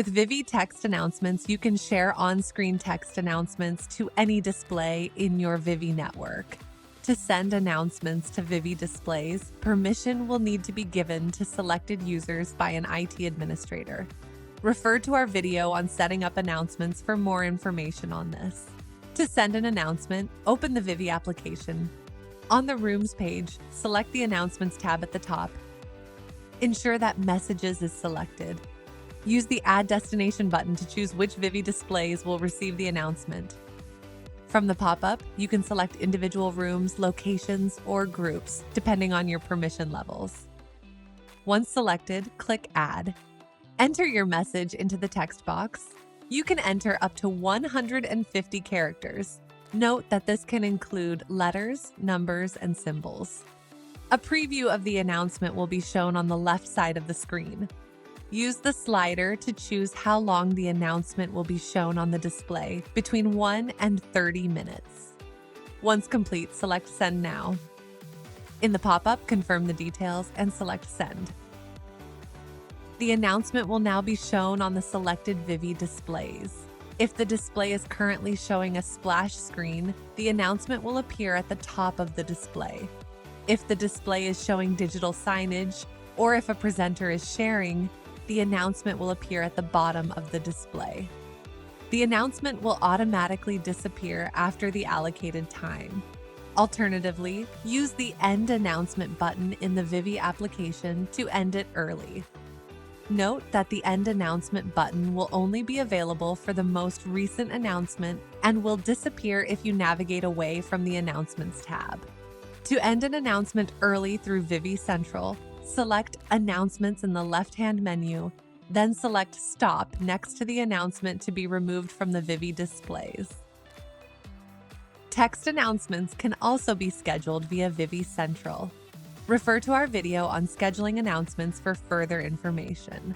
With Vivi text announcements, you can share on-screen text announcements to any display in your Vivi network. To send announcements to Vivi displays, permission will need to be given to selected users by an IT administrator. Refer to our video on setting up announcements for more information on this. To send an announcement, open the Vivi application. On the Rooms page, select the Announcements tab at the top. Ensure that Messages is selected. Use the Add Destination button to choose which Vivi displays will receive the announcement. From the pop-up, you can select individual rooms, locations, or groups, depending on your permission levels. Once selected, click Add. Enter your message into the text box. You can enter up to 150 characters. Note that this can include letters, numbers, and symbols. A preview of the announcement will be shown on the left side of the screen. Use the slider to choose how long the announcement will be shown on the display, between 1 and 30 minutes. Once complete, select Send Now. In the pop-up, confirm the details and select Send. The announcement will now be shown on the selected Vivi displays. If the display is currently showing a splash screen, the announcement will appear at the top of the display. If the display is showing digital signage, or if a presenter is sharing, the announcement will appear at the bottom of the display. The announcement will automatically disappear after the allocated time. Alternatively, use the End Announcement button in the Vivi application to end it early. Note that the End Announcement button will only be available for the most recent announcement and will disappear if you navigate away from the Announcements tab. To end an announcement early through Vivi Central, select Announcements in the left-hand menu, then select Stop next to the announcement to be removed from the Vivi displays. Text announcements can also be scheduled via Vivi Central. Refer to our video on scheduling announcements for further information.